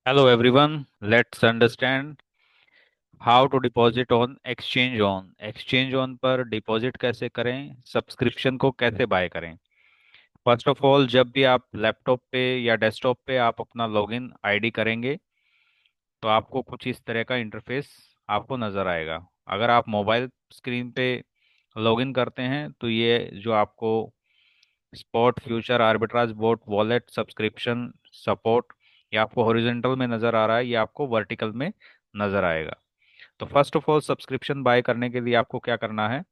Hello everyone, let's understand how to deposit on exchange on। exchange on पर deposit कैसे करें, subscription को कैसे बाय करें। फर्स्ट ऑफ ऑल, जब भी आप लैपटॉप पे या डेस्कटॉप पे आप अपना लॉगिन आईडी करेंगे तो आपको कुछ इस तरह का इंटरफेस आपको नज़र आएगा। अगर आप मोबाइल स्क्रीन पे लॉगिन करते हैं तो ये जो आपको spot future arbitrage boat wallet subscription support, ये आपको हॉरिजॉन्टल में नज़र आ रहा है, ये आपको वर्टिकल में नज़र आएगा। तो first of all, subscription buy करने के लिए आपको क्या करना है,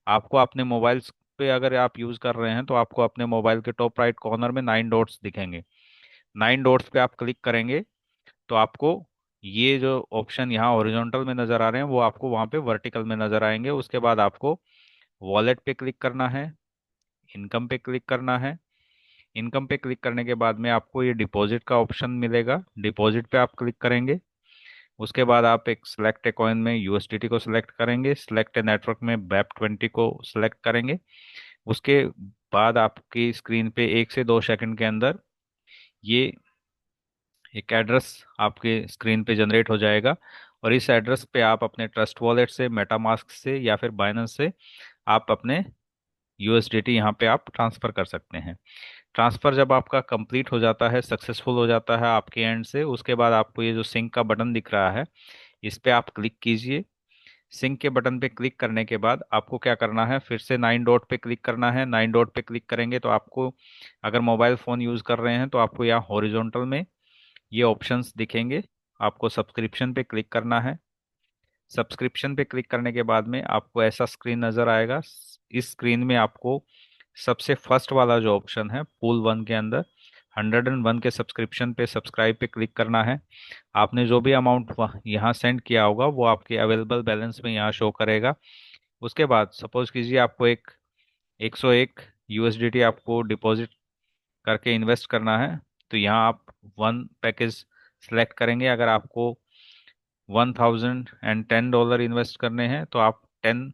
आपको अपने मोबाइल पे अगर आप यूज़ कर रहे हैं तो आपको अपने मोबाइल के टॉप राइट कॉर्नर में 9 डॉट्स दिखेंगे। 9 डॉट्स पे आप क्लिक करेंगे तो आपको ये जो ऑप्शन यहाँ हॉरिजॉन्टल में नज़र आ रहे हैं वो आपको वहाँ पे वर्टिकल में नज़र आएंगे। उसके बाद आपको वॉलेट पे क्लिक करना है, इनकम पे क्लिक करना है। इनकम पे क्लिक करने के बाद में आपको ये डिपॉजिट का ऑप्शन मिलेगा, डिपॉजिट पे आप क्लिक करेंगे। उसके बाद आप एक सिलेक्ट ए कॉइन में यूएसडीटी को सिलेक्ट करेंगे, सिलेक्ट ए नेटवर्क में बैप 20 को सिलेक्ट करेंगे। उसके बाद आपकी स्क्रीन पे 1 से 2 सेकंड के अंदर ये एक एड्रेस आपके स्क्रीन पे जनरेट हो जाएगा, और इस एड्रेस पे आप अपने ट्रस्ट वॉलेट से, मेटामास्क से या फिर बाइनेंस से आप अपने यूएसडीटी यहाँ पे आप ट्रांसफ़र कर सकते हैं। ट्रांसफ़र जब आपका कंप्लीट हो जाता है, सक्सेसफुल हो जाता है आपके एंड से, उसके बाद आपको ये जो सिंक का बटन दिख रहा है इस पे आप क्लिक कीजिए। सिंक के बटन पे क्लिक करने के बाद आपको क्या करना है, फिर से 9 डॉट पे क्लिक करना है। 9 डॉट पे क्लिक करेंगे तो आपको, अगर मोबाइल फ़ोन यूज़ कर रहे हैं तो आपको यहाँ हॉरिजॉन्टल में ये ऑप्शंस दिखेंगे। आपको सब्सक्रिप्शन पे क्लिक करना है। सब्सक्रिप्शन पे क्लिक करने के बाद में आपको ऐसा स्क्रीन नज़र आएगा। इस स्क्रीन में आपको सबसे फर्स्ट वाला जो ऑप्शन है पूल 1 के अंदर 101 के सब्सक्रिप्शन पे सब्सक्राइब पे क्लिक करना है। आपने जो भी अमाउंट यहाँ सेंड किया होगा वो आपके अवेलेबल बैलेंस में यहाँ शो करेगा। उसके बाद सपोज कीजिए आपको 101 यूएसडीटी आपको डिपॉजिट करके इन्वेस्ट करना है, तो यहाँ आप 1 पैकेज सेलेक्ट करेंगे। अगर आपको $1010 इन्वेस्ट करने हैं तो आप 10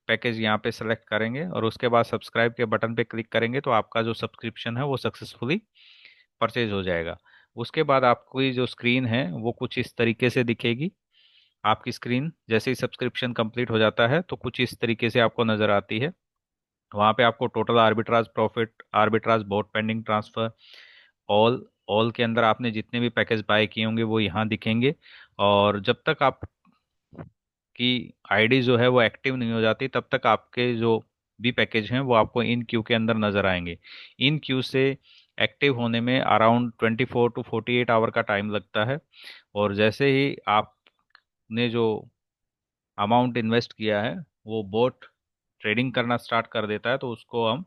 पैकेज यहाँ पे सेलेक्ट करेंगे और उसके बाद सब्सक्राइब के बटन पे क्लिक करेंगे तो आपका जो सब्सक्रिप्शन है वो सक्सेसफुली परचेज हो जाएगा। उसके बाद आपकी जो स्क्रीन है वो कुछ इस तरीके से दिखेगी। आपकी स्क्रीन जैसे ही सब्सक्रिप्शन कंप्लीट हो जाता है तो कुछ इस तरीके से आपको नज़र आती है। वहाँ पे आपको total arbitrage profit, arbitrage boat pending transfer, all, all के अंदर आपने जितने भी पैकेज बाय किए होंगे वो यहाँ दिखेंगे। और जब तक आपकी आईडी जो है वो एक्टिव नहीं हो जाती तब तक आपके जो भी पैकेज हैं वो आपको इन क्यू के अंदर नज़र आएंगे। इन क्यू से एक्टिव होने में अराउंड 24 to 48 आवर का टाइम लगता है। और जैसे ही आपने जो अमाउंट इन्वेस्ट किया है वो बोट ट्रेडिंग करना स्टार्ट कर देता है तो उसको हम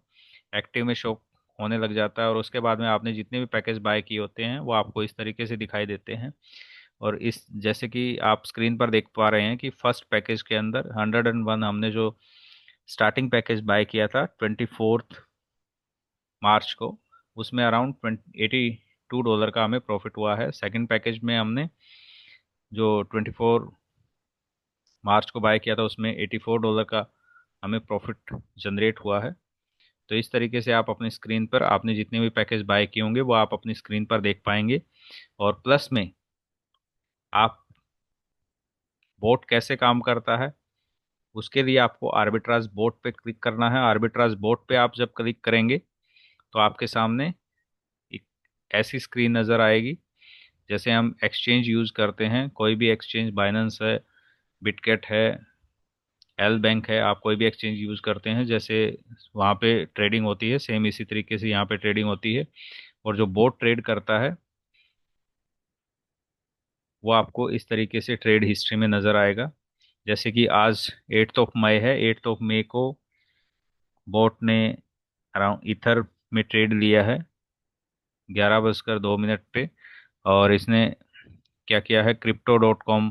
एक्टिव में शो होने लग जाता है। और उसके बाद में आपने जितने भी पैकेज बाय किए होते हैं वो आपको इस तरीके से दिखाई देते हैं। और इस जैसे कि आप स्क्रीन पर देख पा रहे हैं कि फर्स्ट पैकेज के अंदर 101 हमने जो स्टार्टिंग पैकेज बाय किया था 24 मार्च को, उसमें अराउंड $82 का हमें प्रॉफिट हुआ है। सेकंड पैकेज में हमने जो 24 मार्च को बाय किया था उसमें $84 का हमें प्रॉफिट जनरेट हुआ है। तो इस तरीके से आप अपनी स्क्रीन पर आपने जितने भी पैकेज बाय किए होंगे वो आप अपनी स्क्रीन पर देख पाएंगे। और प्लस में आप बोट कैसे काम करता है उसके लिए आपको आर्बिट्राज बोट पे क्लिक करना है। आर्बिट्राज बोट पे आप जब क्लिक करेंगे तो आपके सामने एक ऐसी स्क्रीन नज़र आएगी। जैसे हम एक्सचेंज यूज़ करते हैं, कोई भी एक्सचेंज, बाइनेंस है, बिटकेट है, एल बैंक है, आप कोई भी एक्सचेंज यूज़ करते हैं जैसे वहाँ पे ट्रेडिंग होती है, सेम इसी तरीके से यहाँ पे ट्रेडिंग होती है। और जो बोट ट्रेड करता है वो आपको इस तरीके से ट्रेड हिस्ट्री में नज़र आएगा। जैसे कि आज 8 मई है, 8 मई को बोट ने अराउंड इथर में ट्रेड लिया है 11 बजकर 2 मिनट पे। और इसने क्या किया है, crypto.com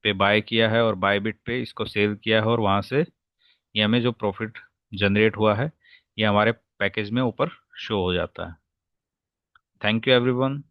पे बाय किया है और बायबिट पे इसको सेल किया है, और वहाँ से ये हमें जो प्रॉफिट जनरेट हुआ है ये हमारे पैकेज में ऊपर शो हो जाता है। Thank you everyone.